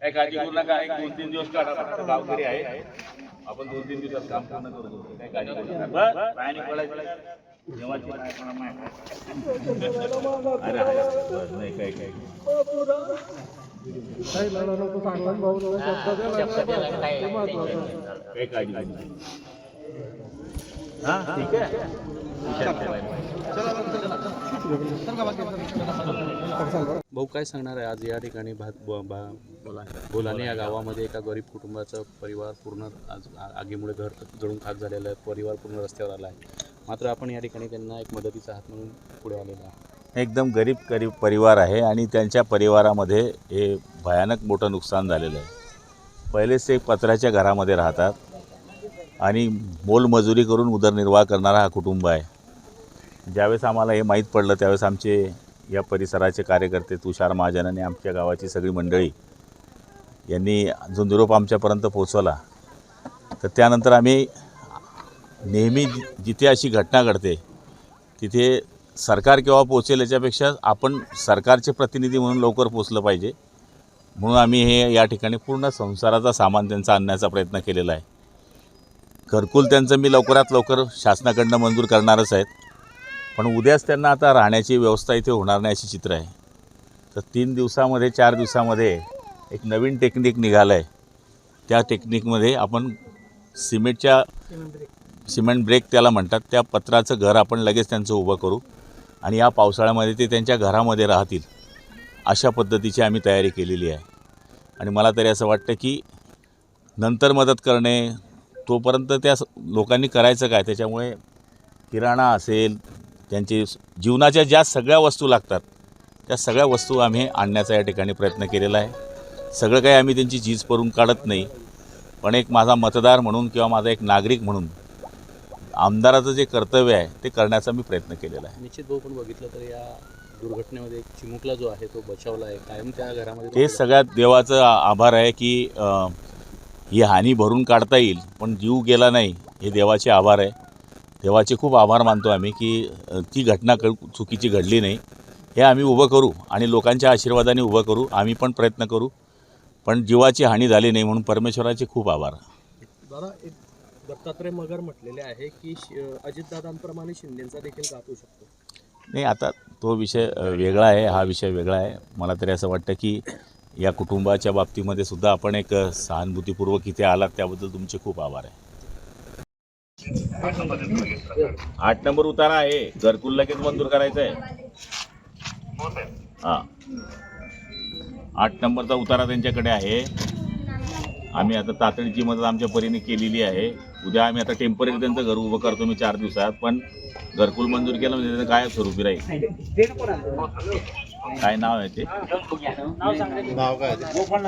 काय काळजी करू नका, एक 2-3 दिवस काढा, फक्त गावकरी आहे, आपण 2-3 दिवसात काम पूर्ण करू. काय काळजी करू नका, बस पायाने पडायचं देवाची पायपणा नाही. अरे बस नाही काय काय काही काळजी करू नका. हा ठीक आहे. भाऊ काय सांगणार आहे आज या ठिकाणी बोलाने या गावामध्ये एका गरीब कुटुंबाचा परिवार पूर्ण आज आगीमुळे घर जळून खाक झालेलं आहे, परिवार पूर्ण रस्त्यावर आला आहे, मात्र आपण या ठिकाणी त्यांना एक मदतीचा हात म्हणून पुढे आलेला आहे. एकदम गरीब परिवार आहे आणि त्यांच्या परिवारामध्ये हे भयानक मोठं नुकसान झालेलं आहे. पहिलेच ते पत्र्याच्या घरामध्ये राहतात आणि मोलमजुरी करून उदरनिर्वाह करणारा हा कुटुंब आहे. ज्यावेळेस आम्हाला हे माहीत पडलं त्यावेळेस आमचे या परिसराचे कार्यकर्ते तुषार महाजन आणि आमच्या गावाची सगळी मंडळी यांनी जो निरोप आमच्यापर्यंत पोहोचवला, तर त्यानंतर आम्ही नेहमी जिथे अशी घटना घडते तिथे सरकार केव्हा पोहोचेल याच्यापेक्षा आपण सरकारचे प्रतिनिधी म्हणून लवकर पोचलं पाहिजे, म्हणून आम्ही हे या ठिकाणी पूर्ण संसाराचा सामान त्यांचा आणण्याचा प्रयत्न केलेला आहे. घरकुल त्यांचं मी लवकरात लवकर शासनाकडनं मंजूर करणारच आहेत, पण उद्याच त्यांना आता राहण्याची व्यवस्था इथे होणार नाही अशी चित्र आहे. तर 3 दिवसामध्ये 4 दिवसामध्ये एक नवीन टेक्निक निघालं आहे. त्या टेक्निकमध्ये आपण सिमेंट ब्रेक त्याला म्हणतात, त्या पत्राचं घर आपण लगेच त्यांचं उभं करू आणि या पावसाळ्यामध्ये ते त्यांच्या घरामध्ये राहतील अशा पद्धतीची आम्ही तयारी केलेली आहे. आणि मला तरी असं वाटतं की नंतर मदत करणे, तोपर्यंत त्या लोकांनी करायचं काय, त्याच्यामुळे किराणा असेल, त्यांचे जीवनाच्या ज्या सगळ्या वस्तू लागतात त्या सगळ्या वस्तू आम्ही आणण्याचा या ठिकाणी प्रयत्न केलेला आहे. सगळं काही आम्ही त्यांची झीज करून काढत नाही, पण एक माझा मतदार म्हणून किंवा माझा एक नागरिक म्हणून आमदाराचं जे कर्तव्य आहे ते करण्याचा मी प्रयत्न केलेला आहे. निश्चित भाऊ पण बघितलं तर या दुर्घटनेमध्ये एक चिमुकला जो आहे तो बचावला आहे, कायम त्या घरामध्ये ते सगळ्यात देवाचं आभार आहे की ही हानी भरून काढता येईल, पण जीव गेला नाही, हे देवाचे आभार आहे. देवाचे खूप आभार मानतो आम्ही की ती घटना चुकीची घडली नाही. हे आम्ही उभं करू आणि लोकांच्या आशीर्वादाने उभं करू, आम्ही पण प्रयत्न करू, पण जीवाची हानी झाली नाही म्हणून परमेश्वराचे खूप आभार. दादा, एक दत्तात्रय मगर म्हटलेले आहे की अजितदादांप्रमाणे शिंदेचा देखील घात होऊ शकतो. नाही, आता तो विषय वेगळा आहे, हा विषय वेगळा आहे. मला तरी असं वाटतं की या कुटुंबाच्या बाबतीमध्ये सुद्धा आपण एक सहानुभूतीपूर्वक इथे आलात त्याबद्दल तुमचे खूप आभार आहे. 8 नंबर उतारा आहे, घरकुल लगेच मंजूर करायचं आहे. हां, 8 नंबरचा उतारा त्यांच्याकडे आहे. आम्ही आता तातडीची मदत आमच्या परीने केलेली आहे. उद्या आम्ही आता टेम्पररी त्यांचं घर उभं करतो मी 4 दिवसात, पण घरकुल मंजूर केलं म्हणजे त्याचं काय स्वरूपी राहील. काय नाव आहे ते? नाव काय? गोपाल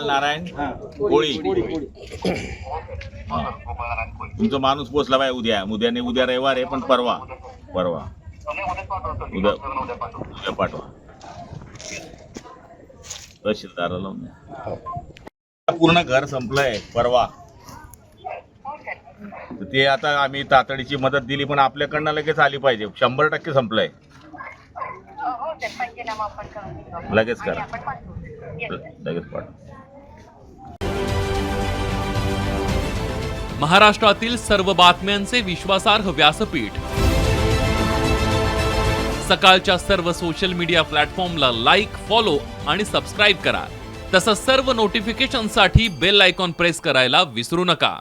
नारायण कोळी. तुमचा माणूस पोचला पाहिजे उद्या रविवार आहे, पण परवा उद्या पाठवा तहसीलदाराला लावून द्या. पूर्ण घर संपलंय परवा, ते आता आम्ही तातडीची मदत दिली, पण आपल्याकडनं लगेच आली पाहिजे. 100% संपलंय, लगेच करा, लगेच पाठवा. महाराष्ट्रातील सर्व बातम्यांचे विश्वासार्ह व्यासपीठ, सकाळच्या सर्व सोशल मीडिया प्लॅटफॉर्मला लाईक, फॉलो आणि सबस्क्राईब करा. तसंच सर्व नोटिफिकेशनसाठी बेल आयकॉन प्रेस करायला विसरू नका.